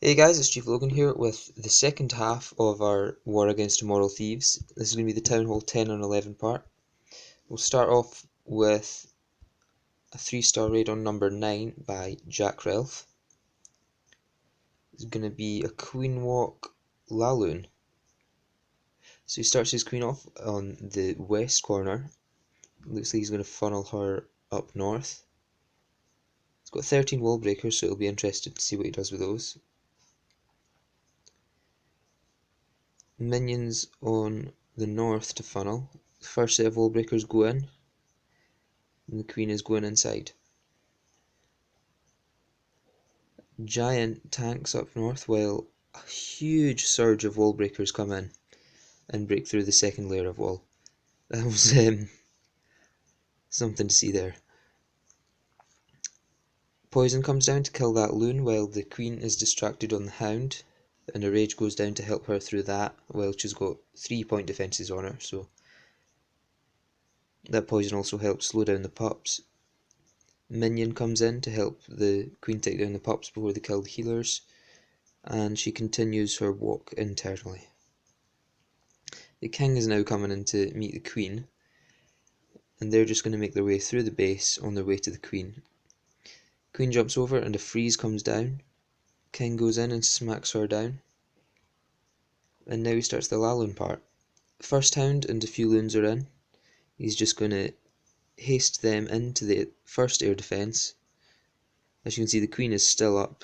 Hey guys, it's Chief Logan here with the second half of our War Against Immoral Thieves. This is going to be the Town Hall 10 and 11 part. We'll start off with a 3-star raid on number 9 by Jack Relf. It's going to be a Queen Walk Laloon. So he starts his queen off on the west corner. Looks like he's going to funnel her up north. He's got 13 wall breakers, so it'll be interesting to see what he does with those. Minions on the north to funnel. The first set of wall breakers go in, and the queen is going inside. Giant tanks up north while a huge surge of wall breakers come in and break through the second layer of wall. That was something to see there. Poison comes down to kill that loon while the queen is distracted on the hound, and a rage goes down to help her through that while she's got 3-point defences on her, so that poison also helps slow down the pups. Minion comes in to help the queen take down the pups before they kill the healers, and she continues her walk internally. The king is now coming in to meet the queen, and they're just going to make their way through the base on their way to the queen. Queen jumps over and a freeze comes down. King goes in and smacks her down. And now he starts the Laloon part. First hound and a few loons are in. He's just going to haste them into the first air defence. As you can see, the queen is still up.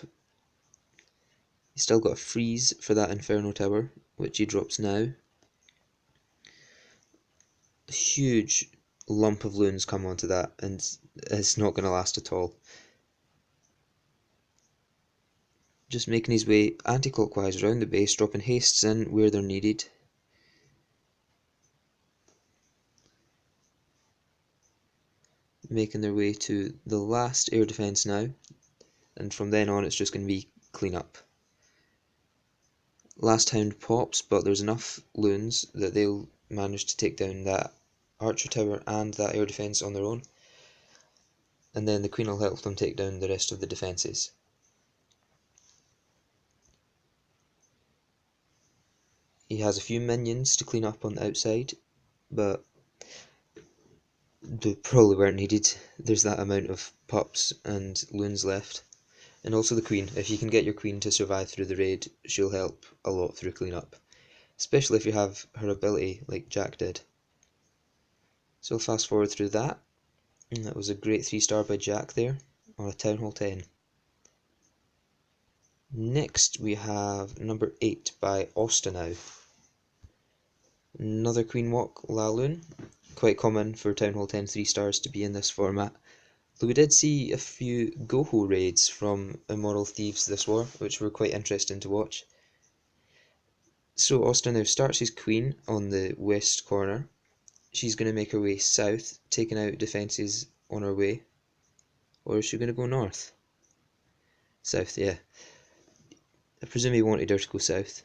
He's still got a freeze for that Inferno Tower, which he drops now. A huge lump of loons come onto that, and it's not going to last at all. Just making his way anti-clockwise around the base, dropping hastes in where they're needed. Making their way to the last air defence now, and from then on it's just going to be clean up. Last hound pops, but there's enough loons that they'll manage to take down that archer tower and that air defence on their own, and then the queen will help them take down the rest of the defences. He has a few minions to clean up on the outside, but they probably weren't needed. There's that amount of pups and loons left. And also the queen. If you can get your queen to survive through the raid, she'll help a lot through cleanup. Especially if you have her ability like Jack did. So I'll fast forward through that. And that was a great 3-star by Jack there on a Town Hall 10. Next we have number 8 by Ostenow. Another Queen Walk Laloon. Quite common for Town Hall 10 3-stars to be in this format. Though we did see a few Goho raids from Immoral Thieves this war, which were quite interesting to watch. So Ostenow starts his queen on the west corner. She's going to make her way south, taking out defences on her way. Or is she going to go north? South, yeah. I presume he wanted her to go south.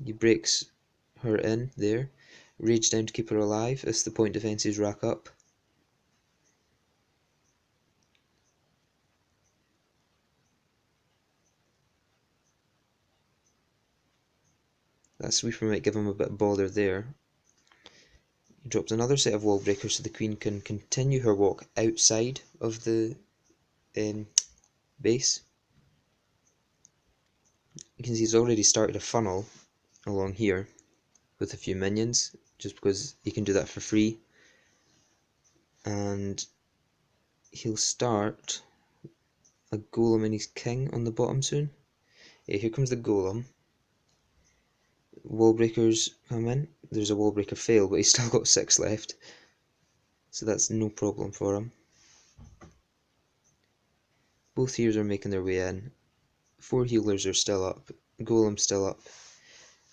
He breaks her in there. Rage down to keep her alive as the point defences rack up. That sweeper might give him a bit of bother there. He drops another set of wall breakers so the queen can continue her walk outside of the base. You can see he's already started a funnel along here with a few minions, just because he can do that for free. And he'll start a golem and his king on the bottom soon. Yeah, here comes the golem. Wall breakers come in. There's a wall breaker fail, but he's still got 6 left, so that's no problem for him. Both healers are making their way in. 4 healers are still up. Golem's still up.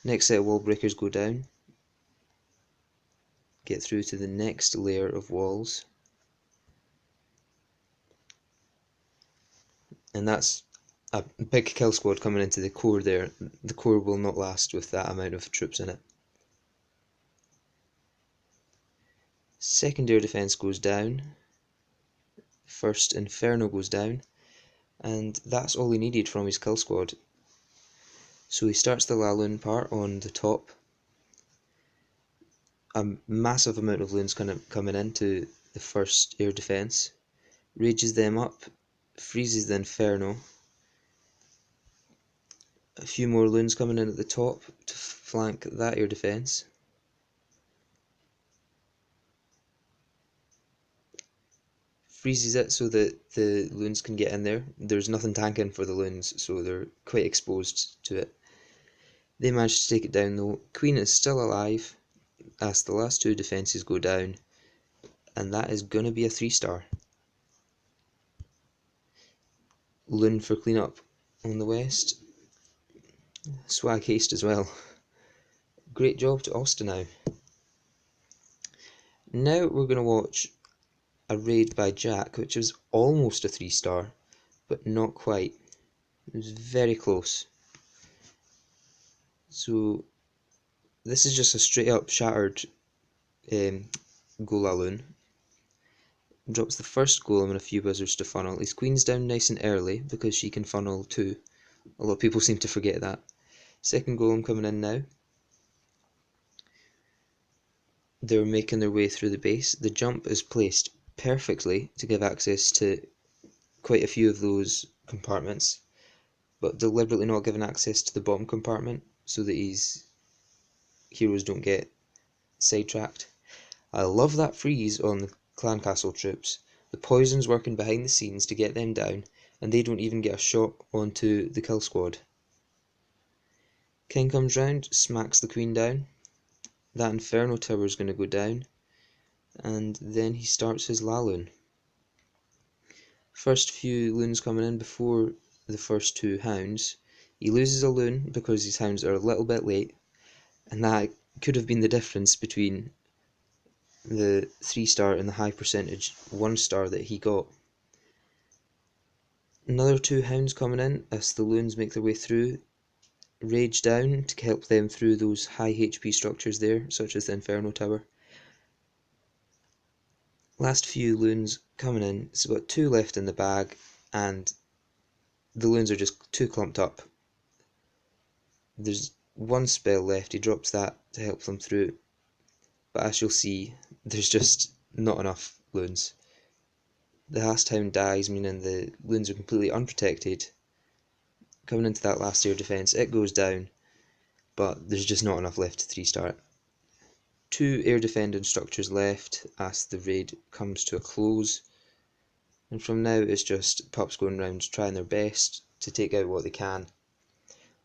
Next set of wall breakers go down. Get through to the next layer of walls. And that's a big kill squad coming into the core there. The core will not last with that amount of troops in it. Second air defense goes down. First Inferno goes down. And that's all he needed from his kill squad. So he starts the Laloon part on the top. A massive amount of loons kind of coming into the first air defense. Rages them up, freezes the Inferno. A few more loons coming in at the top to flank that air defense. Freezes it so that the loons can get in there. There's nothing tanking for the loons, so they're quite exposed to it. They manage to take it down though. Queen is still alive as the last two defences go down, and that is going to be a 3-star. Loon for cleanup on the west. Swag haste as well. Great job to Austin now. Now we're going to watch a raid by Jack, which was almost a 3-star, but not quite. It was very close. So this is just a straight up shattered Gola loon. Drops the first golem and a few wizards to funnel. His queen's down nice and early because she can funnel too. A lot of people seem to forget that. Second golem coming in now. They're making their way through the base. The jump is placed perfectly to give access to quite a few of those compartments, but deliberately not given access to the bottom compartment so that his heroes don't get sidetracked. I love that freeze on the clan castle troops. The poison's working behind the scenes to get them down, and they don't even get a shot onto the kill squad. King comes round, smacks the queen down. That Inferno tower is going to go down, and then he starts his Laloon. First few loons coming in before the first two hounds. He loses a loon because his hounds are a little bit late, and that could have been the difference between the 3-star and the high percentage 1-star that he got. Another two hounds coming in as the loons make their way through. Rage down to help them through those high HP structures there, such as the Inferno Tower. Last few loons coming in. It's got 2 left in the bag, and the loons are just too clumped up. There's 1 spell left. He drops that to help them through, but as you'll see, there's just not enough loons. The last hound dies, meaning the loons are completely unprotected. Coming into that last air defense, it goes down, but there's just not enough left to 3-star it. 2 air defending structures left as the raid comes to a close, and from now it's just pups going around trying their best to take out what they can.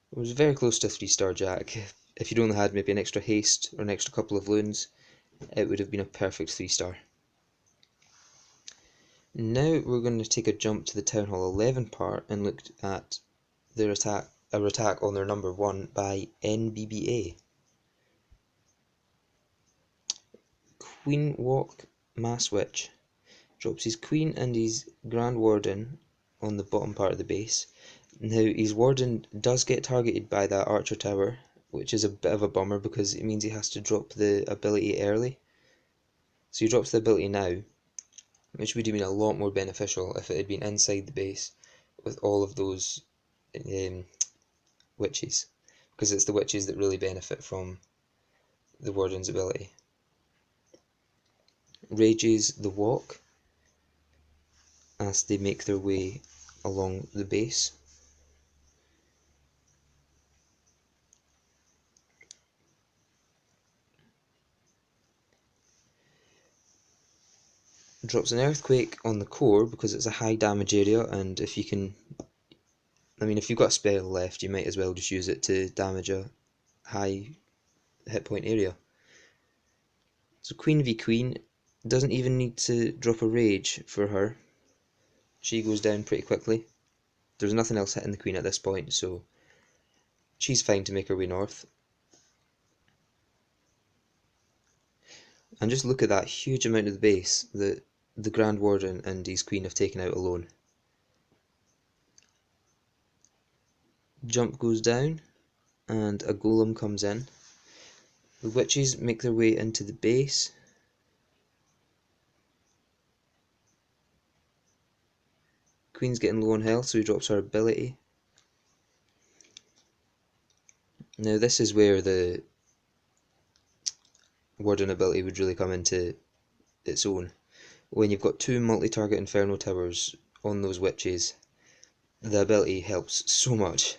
It was very close to a 3-star Jack. If you'd only had maybe an extra haste or an extra couple of loons, it would have been a perfect 3-star. Now we're going to take a jump to the Town Hall 11 part and look at their attack on their number 1 by NBBA. Queen Walk Mass Witch. Drops his queen and his Grand Warden on the bottom part of the base. Now his Warden does get targeted by that Archer Tower, which is a bit of a bummer because it means he has to drop the ability early. So he drops the ability now, which would have been a lot more beneficial if it had been inside the base with all of those witches, because it's the witches that really benefit from the Warden's ability. Rages the walk as they make their way along the base. Drops an earthquake on the core because it's a high damage area, and if you've got a spell left, you might as well just use it to damage a high hit point area. So Queen v Queen doesn't even need to drop a rage for her. She goes down pretty quickly. There's nothing else hitting the Queen at this point, so she's fine to make her way north. And just look at that huge amount of the base that the Grand Warden and his Queen have taken out alone. Jump goes down, and a golem comes in. The witches make their way into the base. Queen's getting low on health, so he drops her ability. Now this is where the warding ability would really come into its own. When you've got two multi-target Inferno Towers on those witches, the ability helps so much,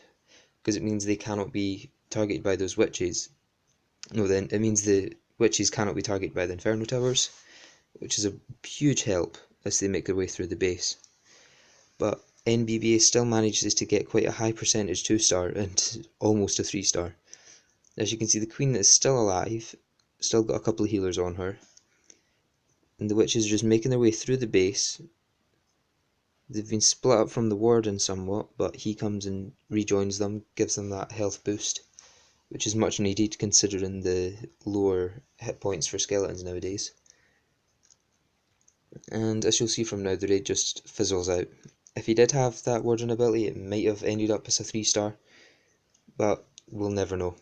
because it means they cannot be targeted by those witches. No, then it means the witches cannot be targeted by the Inferno Towers, which is a huge help as they make their way through the base. But NBBA still manages to get quite a high percentage 2-star and almost a 3-star. As you can see, the Queen is still alive, still got a couple of healers on her, and the witches are just making their way through the base. They've been split up from the warden somewhat, but he comes and rejoins them, gives them that health boost, which is much needed considering the lower hit points for skeletons nowadays. And as you'll see from now, the raid just fizzles out. If he did have that warden ability, it might have ended up as a 3-star, but we'll never know.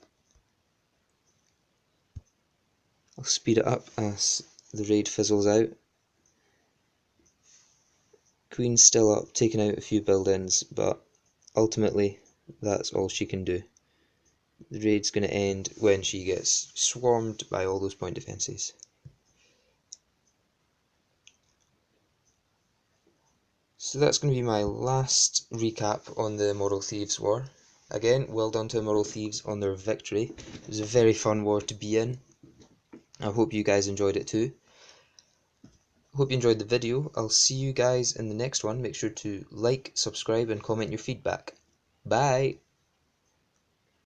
I'll speed it up as the raid fizzles out. Queen's still up, taking out a few buildings, but ultimately that's all she can do. The raid's going to end when she gets swarmed by all those point defences. So that's going to be my last recap on the Immoral Thieves war. Again, well done to Immoral Thieves on their victory. It was a very fun war to be in. I hope you guys enjoyed it too. Hope you enjoyed the video. I'll see you guys in the next one. Make sure to like, subscribe and comment your feedback. Bye!